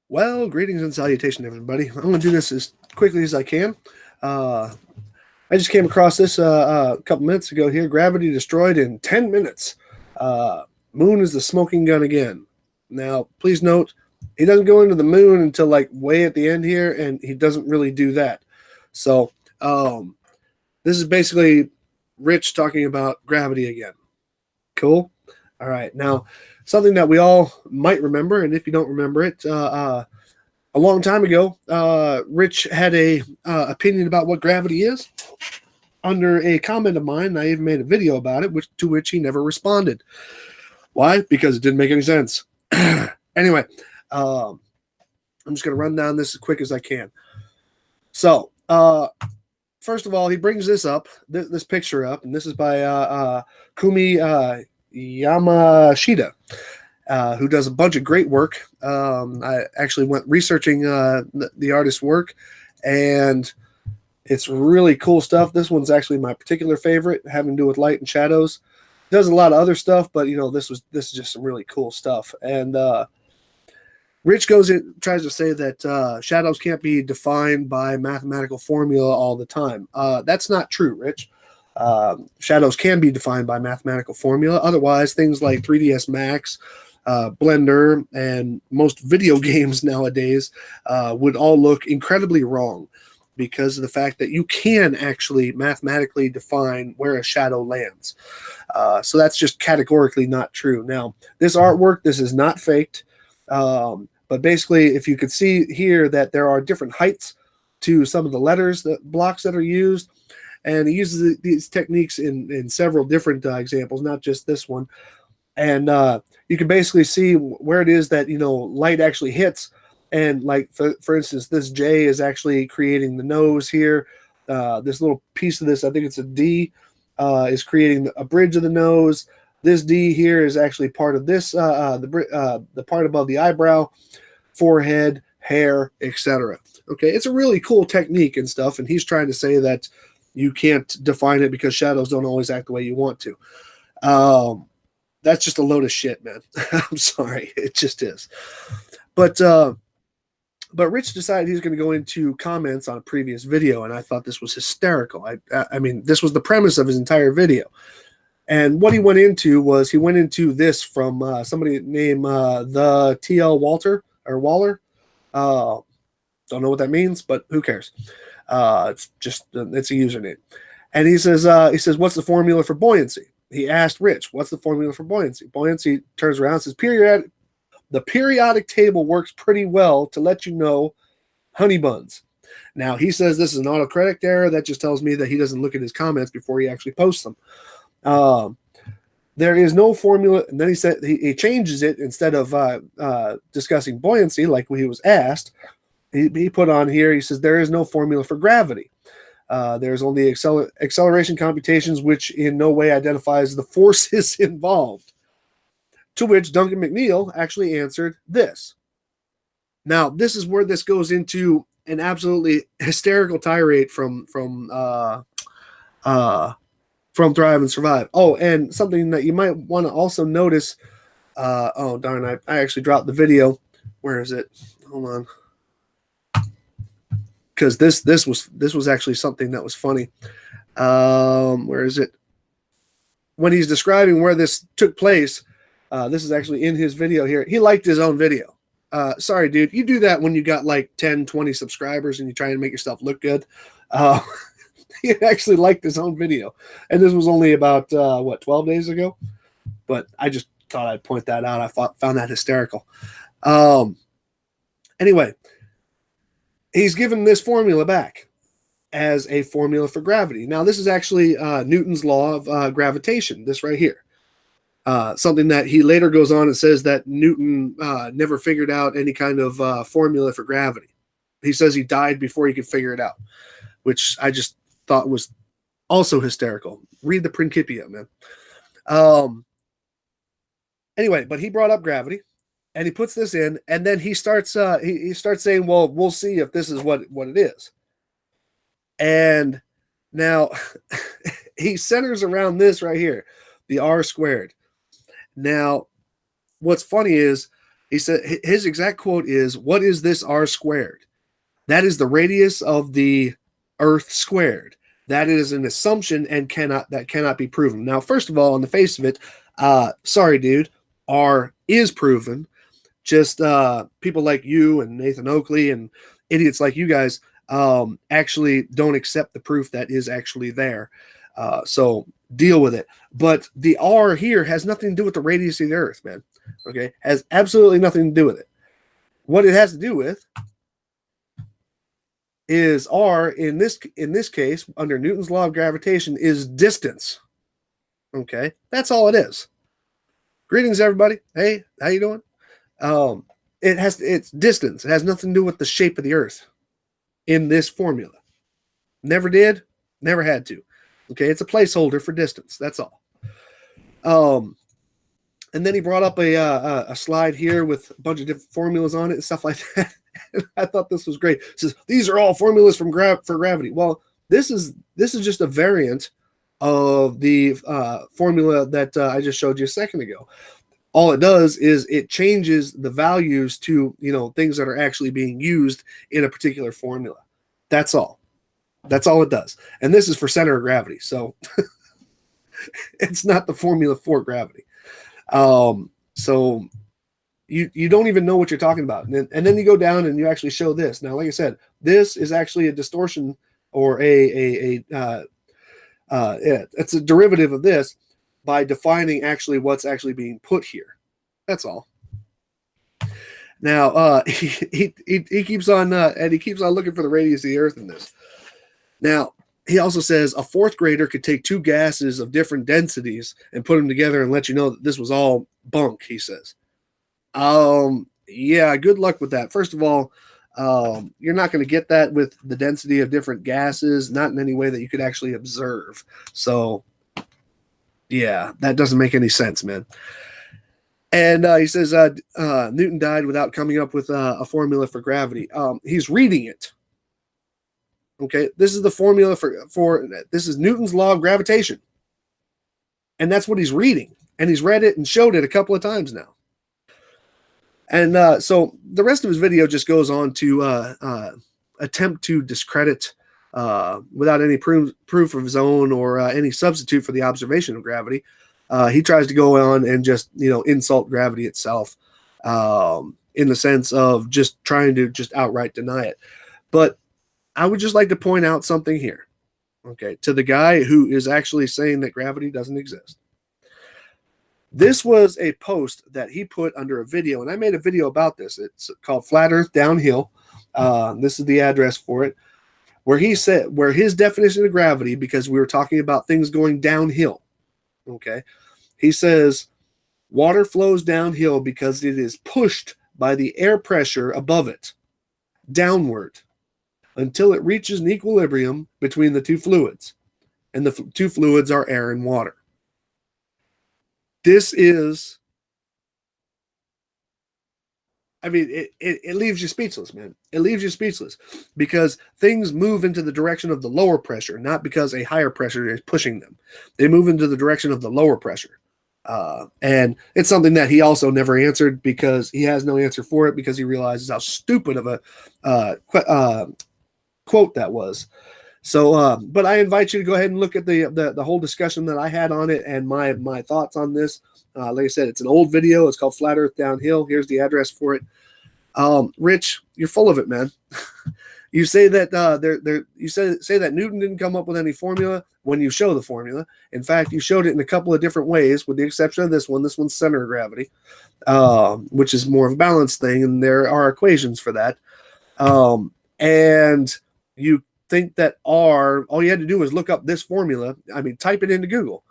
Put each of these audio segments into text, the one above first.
Well, greetings and salutation, everybody. I'm going to do this as quickly as I can. Uh, I just came across this a couple minutes ago here. Gravity destroyed in 10 minutes. Uh, Moon is the smoking gun again. Now, please note, he doesn't go into the moon until like way at the end here, and he doesn't really do that. So, this is basically Rich talking about gravity again. Cool. All right. Now, something that we all might remember, and if you don't remember it, a long time ago, Rich had a opinion about what gravity is. Under a comment of mine, I even made a video about it, to which he never responded. Why? Because it didn't make any sense. Anyway, I'm just going to run down this as quick as I can. So, first of all, he brings this up, this picture up, and this is by Kumi Yamashita. Who does a bunch of great work. I actually went researching the artist's work, and it's really cool stuff. This one's actually my particular favorite, having to do with light and shadows. Does a lot of other stuff, but this is just some really cool stuff. And Rich tries to say that shadows can't be defined by mathematical formula all the time. That's not true, Rich. Shadows can be defined by mathematical formula. Otherwise, things like 3ds Max, Blender, and most video games nowadays would all look incredibly wrong because of the fact that you can actually mathematically define where a shadow lands. So that's just categorically not true. Now, this artwork, this is not faked, but basically, if you could see here that there are different heights to some of the blocks that are used, and he uses these techniques in several different examples, not just this one. And you can basically see where it is that light actually hits. And like for instance, this J is actually creating the nose here. This little piece of this, I think it's a D, is creating a bridge of the nose. This D here is actually part of this, the part above the eyebrow, forehead, hair, etc. Okay, it's a really cool technique and stuff. And he's trying to say that you can't define it because shadows don't always act the way you want to. That's just a load of shit, man. I'm sorry. It just is. But Rich decided he's going to go into comments on a previous video, and I thought this was hysterical. I mean, this was the premise of his entire video. And what he went into this from somebody named the TL Walter or Waller. Don't know what that means, but who cares? It's a username. And he says, what's the formula for buoyancy? He asked Rich, what's the formula for buoyancy? Buoyancy turns around and says, the periodic table works pretty well to let you know honey buns. Now, he says this is an autocorrect error. That just tells me that he doesn't look at his comments before he actually posts them. There is no formula. And then he said he changes it. Instead of discussing buoyancy like he was asked, he put on here, he says, there is no formula for gravity. There's only acceleration computations, which in no way identifies the forces involved. To which Duncan McNeil actually answered this. Now, this is where this goes into an absolutely hysterical tirade from Thrive and Survive. Oh, and something that you might want to also notice. Oh darn! I actually dropped the video. Where is it? Hold on. Because this was actually something that was funny. Where is it? When he's describing where this took place, this is actually in his video here. He liked his own video. Sorry, dude. You do that when you got like 10, 20 subscribers and you try to make yourself look good. He actually liked his own video. And this was only about, 12 days ago? But I just thought I'd point that out. I found that hysterical. Anyway, he's given this formula back as a formula for gravity. Now, this is actually Newton's law of gravitation, this right here. Something that he later goes on and says that Newton never figured out any kind of formula for gravity. He says he died before he could figure it out, which I just thought was also hysterical. Read the Principia, man. Anyway, but he brought up gravity, and he puts this in, and then he starts saying, well, we'll see if this is what it is. And now he centers around this right here, the R squared. Now, what's funny is He said his exact quote is, "What is this r squared? That is the radius of the Earth squared. That is an assumption and cannot be proven." Now, first of all, on the face of it, sorry, dude, r is proven. Just people like you and Nathan Oakley and idiots like you guys actually don't accept the proof that is actually there. So deal with it. But the r here has nothing to do with the radius of the Earth, man. Okay, has absolutely nothing to do with it. What it has to do with is r in this case under Newton's law of gravitation is distance. Okay, that's all it is. Greetings, everybody. Hey, how you doing? It's distance. It has nothing to do with the shape of the Earth in this formula. Never did, never had to. Okay, it's a placeholder for distance. That's all. And then he brought up a slide here with a bunch of different formulas on it and stuff like that. I thought this was great. It says these are all formulas for gravity. Well, this is just a variant of the formula that I just showed you a second ago. All it does is it changes the values to, things that are actually being used in a particular formula. That's all. That's all it does. And this is for center of gravity. So it's not the formula for gravity. So you don't even know what you're talking about. And then you go down and you actually show this. Now, like I said, this is actually a distortion or it's a derivative of this by defining actually what's actually being put here. That's all. Now, he keeps on and he keeps on looking for the radius of the Earth in this. Now, he also says a fourth grader could take two gases of different densities and put them together and let you know that this was all bunk, he says. Yeah, good luck with that. First of all, you're not going to get that with the density of different gases, not in any way that you could actually observe. So, yeah, that doesn't make any sense, man. And he says Newton died without coming up with a formula for gravity. He's reading it. Okay, this is the formula for this is Newton's law of gravitation. And that's what he's reading. And he's read it and showed it a couple of times now. And so the rest of his video just goes on to attempt to discredit, without any proof of his own or any substitute for the observation of gravity. He tries to go on and just, insult gravity itself in the sense of just trying to just outright deny it. But I would just like to point out something here, okay, to the guy who is actually saying that gravity doesn't exist. This was a post that he put under a video, and I made a video about this. It's called Flat Earth Downhill. This is the address for it, where he said, where his definition of gravity, because we were talking about things going downhill, okay, he says, water flows downhill because it is pushed by the air pressure above it downward until it reaches an equilibrium between the two fluids. And the two fluids are air and water. This is, I mean, it leaves you speechless, man. It leaves you speechless because things move into the direction of the lower pressure, not because a higher pressure is pushing them. They move into the direction of the lower pressure. And it's something that he also never answered because he has no answer for it because he realizes how stupid of a quote that was. So, but I invite you to go ahead and look at the whole discussion that I had on it and my thoughts on this. Like I said, it's an old video. It's called Flat Earth Downhill. Here's the address for it. Rich, you're full of it, man. You say that say that Newton didn't come up with any formula when you show the formula. In fact, you showed it in a couple of different ways, with the exception of this one. This one's center of gravity, which is more of a balanced thing, and there are equations for that. And you think that R, all you had to do was look up this formula. I mean, type it into Google.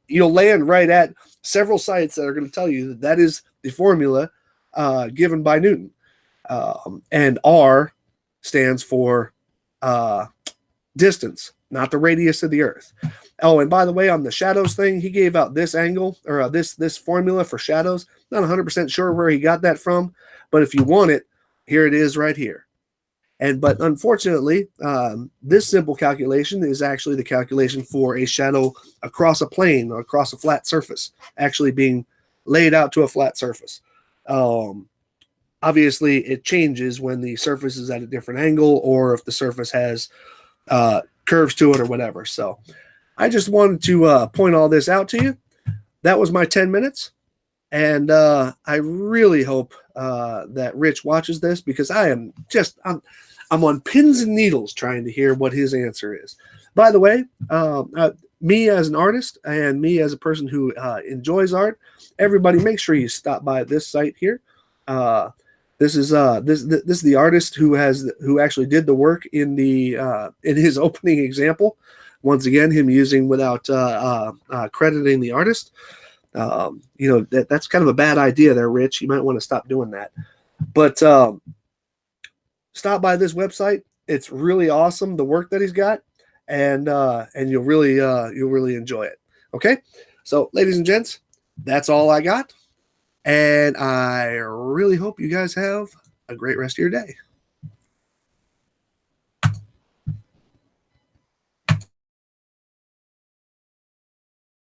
You'll land right at several sites that are going to tell you that is the formula given by Newton. And R stands for distance, not the radius of the Earth. Oh, and by the way, on the shadows thing, he gave out this angle or this formula for shadows. Not 100% sure where he got that from, but if you want it, here it is right here. But unfortunately, this simple calculation is actually the calculation for a shadow across a plane or across a flat surface, actually being laid out to a flat surface. Um, Obviously, it changes when the surface is at a different angle or if the surface has curves to it or whatever. So I just wanted to point all this out to you. That was my 10 minutes. And I really hope that Rich watches this, because I'm on pins and needles trying to hear what his answer is. By the way, me as an artist and me as a person who enjoys art, everybody make sure you stop by this site here. This is the artist who actually did the work in his opening example. Once again, him using without crediting the artist. That's kind of a bad idea there, Rich. You might want to stop doing that. But stop by this website. It's really awesome, the work that he's got, and you'll really enjoy it. Okay, so ladies and gents, that's all I got. And I really hope you guys have a great rest of your day.